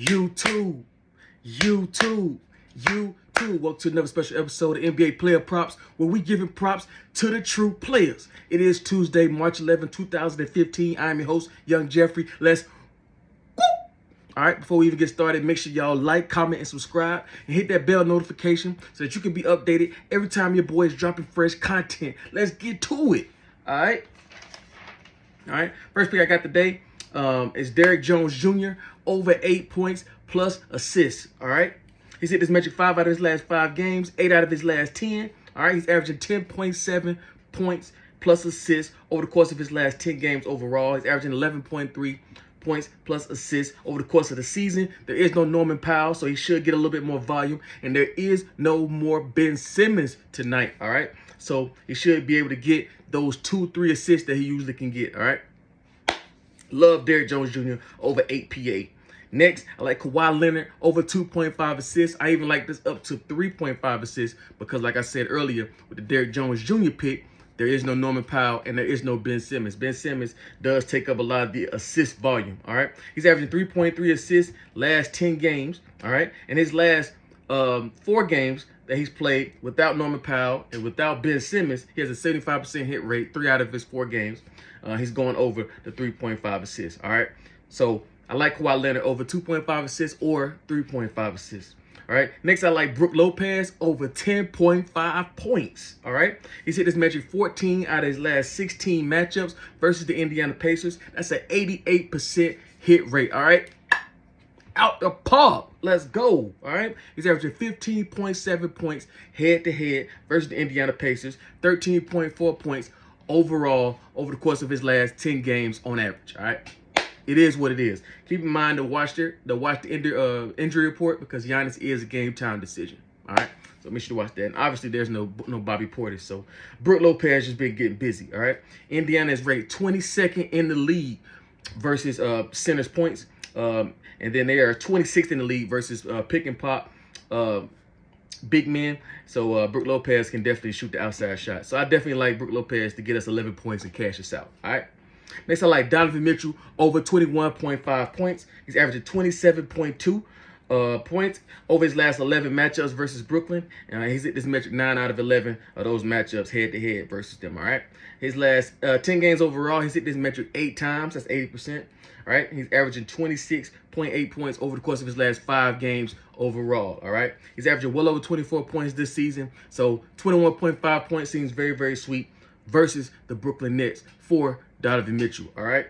You too. Welcome to another special episode of NBA Player Props, where we giving props to the true players. It is Tuesday, March 11, 2015. I am your host, Young Jeffrey. Let's go. All right, before we even get started, make sure y'all like, comment, and subscribe, and hit that bell notification so that you can be updated every time your boy is dropping fresh content. Let's get to it. All right. First pick I got today is Derrick Jones Jr. over 8 points plus assists. All right. He's hit this metric 5 out of his last 5 games, 8 out of his last 10. All right. He's averaging 10.7 points plus assists over the course of his last 10 games overall. He's averaging 11.3 points plus assists over the course of the season. There is no Norman Powell, so he should get a little bit more volume. And there is no more Ben Simmons tonight. All right. So he should be able to get those 2-3 assists that he usually can get. All right. Love Derrick Jones Jr. over 8 PA. Next, I like Kawhi Leonard over 2.5 assists. I even like this up to 3.5 assists because, like I said earlier, with the Derrick Jones Jr. pick, there is no Norman Powell and there is no Ben Simmons. Ben Simmons does take up a lot of the assist volume, all right? He's averaging 3.3 assists last 10 games, all right? And his last 4 games that he's played without Norman Powell and without Ben Simmons, he has a 75% hit rate, 3 out of his 4 games. He's going over the 3.5 assists, all right? So I like Kawhi Leonard over 2.5 assists or 3.5 assists, all right? Next, I like Brook Lopez over 10.5 points, all right? He's hit this metric 14 out of his last 16 matchups versus the Indiana Pacers. That's an 88% hit rate, all right? Out the park. Let's go. All right. He's averaging 15.7 points head-to-head versus the Indiana Pacers, 13.4 points overall over the course of his last 10 games on average. All right. It is what it is. Keep in mind to watch the injury report because Giannis is a game-time decision. All right. So make sure to watch that. And obviously, there's no Bobby Portis. So Brook Lopez just been getting busy. All right. Indiana is ranked 22nd in the league versus centers points. And then they are 26th in the league versus pick and pop big men. So Brook Lopez can definitely shoot the outside shot. So I definitely like Brook Lopez to get us 11 points and cash us out. All right. Next, I like Donovan Mitchell over 21.5 points. He's averaging 27.2 points over his last 11 matchups versus Brooklyn. He's hit this metric 9 out of 11 of those matchups head-to-head versus them, all right? His last 10 games overall, he's hit this metric 8 times. That's 80%, all right? He's averaging 26.8 points over the course of his last 5 games overall, all right? He's averaging well over 24 points this season, so 21.5 points seems very, very sweet versus the Brooklyn Nets for Donovan Mitchell, all right?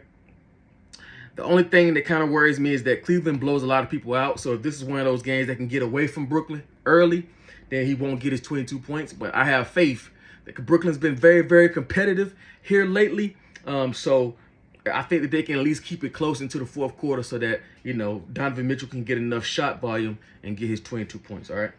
The only thing that kind of worries me is that Cleveland blows a lot of people out. So if this is one of those games that can get away from Brooklyn early, then he won't get his 22 points. But I have faith that Brooklyn's been very, very competitive here lately. So I think that they can at least keep it close into the fourth quarter so that, you know, Donovan Mitchell can get enough shot volume and get his 22 points, all right?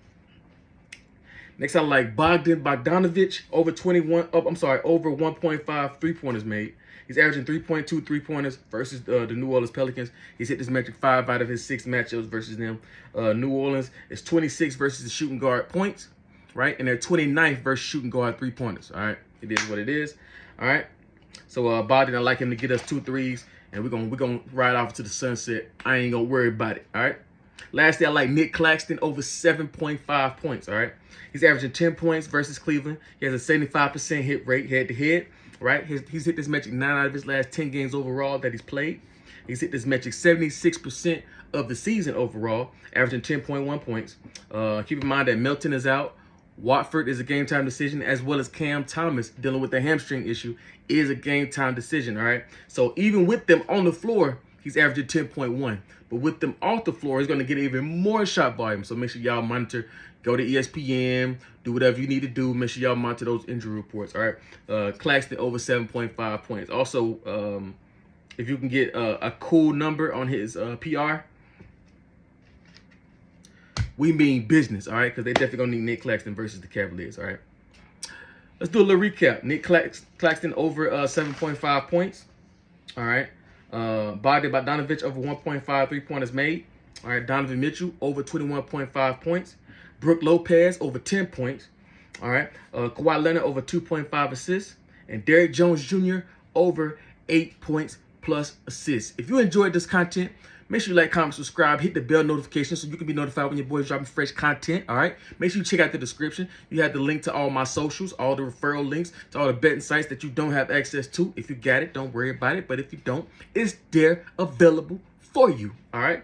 Next, I like Bogdanovich over 1.5 three-pointers made. He's averaging 3.2 three-pointers versus the New Orleans Pelicans. He's hit this metric 5 out of his 6 matchups versus them. New Orleans is 26 versus the shooting guard points, right? And they're 29th versus shooting guard three-pointers, all right? It is what it is, all right? So Bogdan, I like him to get us 2 threes, and we're gonna ride off to the sunset. I ain't gonna worry about it, all right? Lastly, I like Nick Claxton over 7.5 points, all right? He's averaging 10 points versus Cleveland. He has a 75% hit rate head-to-head, right? He's hit this metric 9 out of his last 10 games overall that he's played. He's hit this metric 76% of the season overall, averaging 10.1 points. Keep in mind that Milton is out. Watford is a game-time decision, as well as Cam Thomas dealing with the hamstring issue is a game-time decision, all right? So even with them on the floor, he's averaging 10.1. But with them off the floor, he's going to get even more shot volume. So make sure y'all monitor. Go to ESPN. Do whatever you need to do. Make sure y'all monitor those injury reports. All right. Claxton over 7.5 points. Also, if you can get a cool number on his PR, we mean business. All right. Because they definitely going to need Nick Claxton versus the Cavaliers. All right. Let's do a little recap. Nick Claxton over 7.5 points. All right. Bogdanovich over 1.5 three-pointers made. All right, Donovan Mitchell over 21.5 points. Brook Lopez over 10 points. All right, Kawhi Leonard over 2.5 assists. And Derrick Jones Jr. over 8 points plus assists. If you enjoyed this content, Make sure you like, comment, subscribe, hit the bell notification so you can be notified when your boys dropping fresh content, all right? Make sure you check out the description. You have the link to all my socials, all the referral links to all the betting sites that you don't have access to. If you got it, don't worry about it. But if you don't, it's there available for you, all right?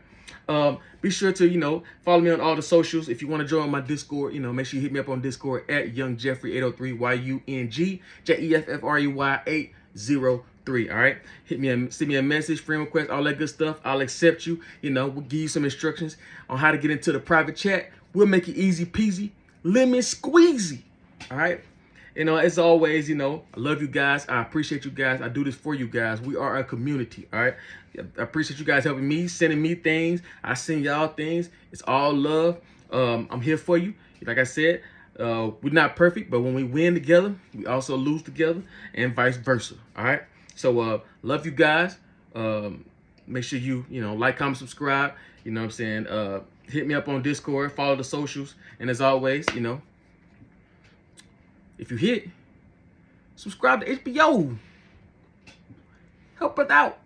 Be sure to, follow me on all the socials. If you want to join my Discord, make sure you hit me up on Discord at YoungJeffrey803, YUNGJEFFREY803. All right, send me a message, friend request, all that good stuff. I'll accept you. We'll give you some instructions on how to get into the private chat. We'll make it easy peasy, lemon squeezy. All right. As always, I love you guys. I appreciate you guys. I do this for you guys. We are a community, all right? I appreciate you guys helping me, sending me things. I send y'all things. It's all love. I'm here for you. Like I said, we're not perfect, but when we win together, we also lose together, and vice versa, all right? So, love you guys. Make sure you, like, comment, subscribe. You know what I'm saying? Hit me up on Discord. Follow the socials. And as always, if you hit, subscribe to HBO. Help us out.